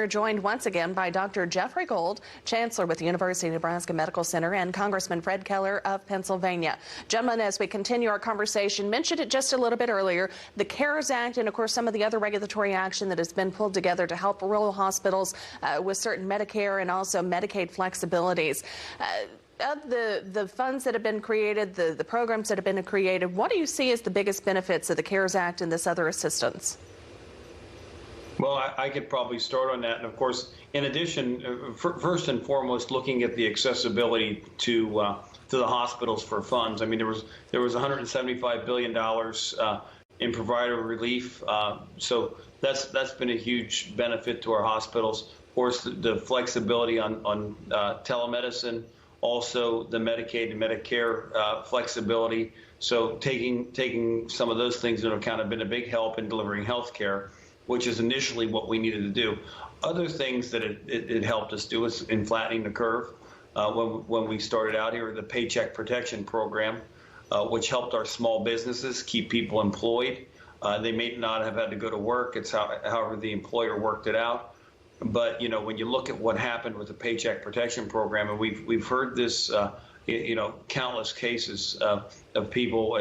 We're joined once again by Dr. Jeffrey Gold, Chancellor with the University of Nebraska Medical Center, and Congressman Fred Keller of Pennsylvania. Gentlemen, as we continue our conversation, mentioned it just a little bit earlier, the CARES Act and, of course, some of the other regulatory action that has been pulled together to help rural hospitals with certain Medicare and also Medicaid flexibilities. Of the funds that have been created, the programs that have been created, what do you see as the biggest benefits of the CARES Act and this other assistance? Well, I could probably start on that. And of course, in addition, first and foremost, looking at the accessibility to the hospitals for funds. I mean, there was $175 billion in provider relief. So that's been a huge benefit to our hospitals. Of course, the flexibility on telemedicine, also the Medicaid and Medicare flexibility. So taking some of those things into account have been a big help in delivering health care, which is initially what we needed to do. Other things that it helped us do is in flattening the curve. When we started out here, the Paycheck Protection Program, which helped our small businesses keep people employed. They may not have had to go to work. It's however the employer worked it out. But when you look at what happened with the Paycheck Protection Program, and we've heard this, countless cases of people,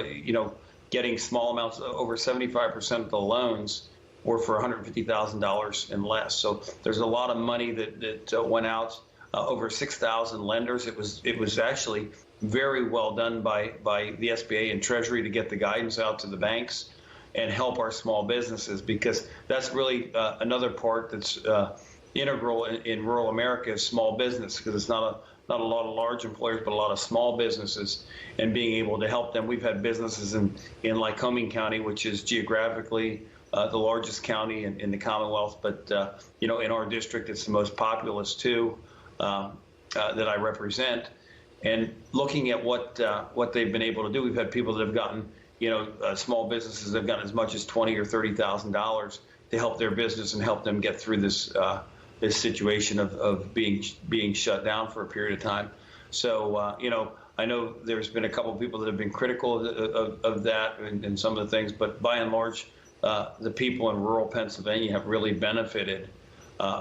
getting small amounts. Over 75% of the loans were for $150,000 and less. So there's a lot of money that went out. Over 6,000 lenders. It was actually very well done by the SBA and Treasury to get the guidance out to the banks and help our small businesses, because that's really another part that's integral in rural America is small business, because it's not a lot of large employers, but a lot of small businesses, and being able to help them. We've had businesses in Lycoming County, which is geographically the largest county in the Commonwealth, but in our district, it's the most populous too that I represent. And looking at what they've been able to do, we've had people that have gotten, small businesses that have gotten as much as $20,000 or $30,000 to help their business and help them get through this situation of being shut down for a period of time. So I know there's been a couple of people that have been critical of that and some of the things, but by and large, the people in rural Pennsylvania have really benefited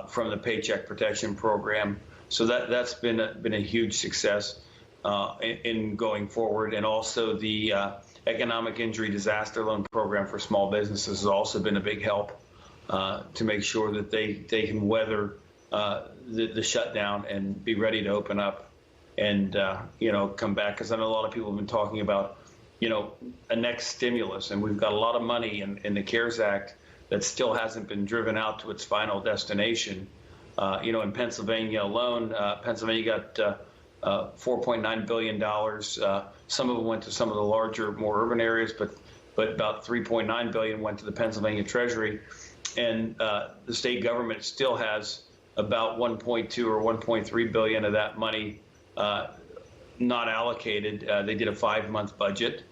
from the Paycheck Protection Program. So that's been a huge success in going forward. And also the Economic Injury Disaster Loan Program for small businesses has also been a big help to make sure that they can weather the shutdown and be ready to open up and come back. Because I know a lot of people have been talking about a next stimulus, and we've got a lot of money in the CARES Act that still hasn't been driven out to its final destination. In Pennsylvania alone, Pennsylvania got $4.9 billion. Some of it went to some of the larger, more urban areas, but about $3.9 billion went to the Pennsylvania Treasury. And the state government still has about 1.2 or 1.3 billion of that money not allocated. They did a 5-month budget,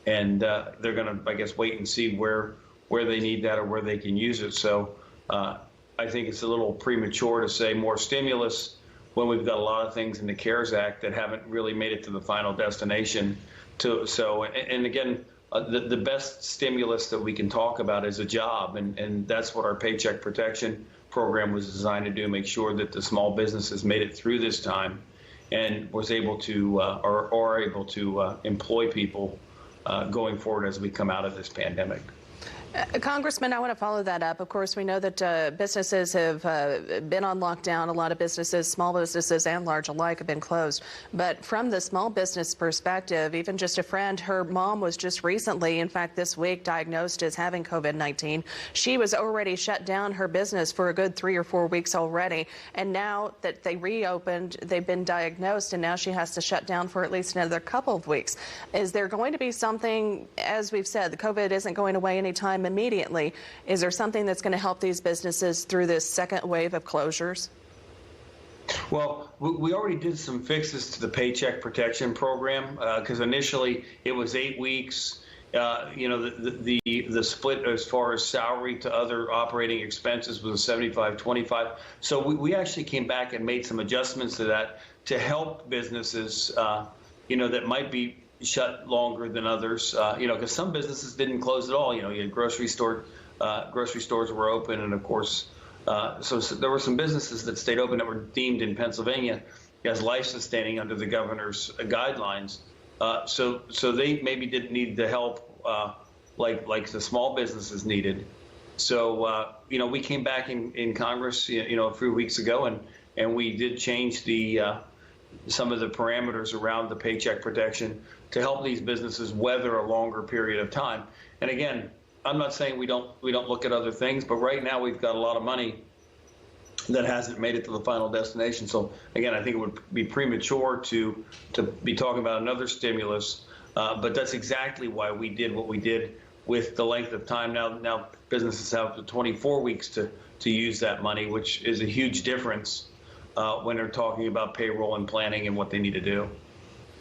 and they're going to, I guess, wait and see where they need that or where they can use it. So I think it's a little premature to say more stimulus when we've got a lot of things in the CARES Act that haven't really made it to the final destination. And again, the best stimulus that we can talk about is a job, and that's what our Paycheck Protection Program was designed to do, make sure that the small businesses made it through this time and was able to or are able to employ people going forward as we come out of this pandemic. Congressman, I want to follow that up. Of course, we know that businesses have been on lockdown. A lot of businesses, small businesses and large alike, have been closed. But from the small business perspective, even just a friend, her mom was just recently, in fact, this week, diagnosed as having COVID-19. She was already shut down her business for a good 3 or 4 weeks already. And now that they reopened, they've been diagnosed, and now she has to shut down for at least another couple of weeks. Is there going to be something, as we've said, the COVID isn't going away anytime immediately. Is there something that's going to help these businesses through this second wave of closures? Well, we already did some fixes to the Paycheck Protection Program because initially it was 8 weeks. The split as far as salary to other operating expenses was 75-25. So we actually came back and made some adjustments to that to help businesses, that might be shut longer than others, because some businesses didn't close at all. You had grocery stores were open, and of course, So there were some businesses that stayed open that were deemed in Pennsylvania as life-sustaining under the governor's guidelines. So they maybe didn't need the help like the small businesses needed. So we came back in Congress a few weeks ago, and we did change some of the parameters around the paycheck protection to help these businesses weather a longer period of time. And again, I'm not saying we don't look at other things, but right now we've got a lot of money that hasn't made it to the final destination. So again, I think it would be premature to be talking about another stimulus, but that's exactly why we did what we did with the length of time. Now businesses have 24 weeks to use that money, which is a huge difference when they're talking about payroll and planning and what they need to do.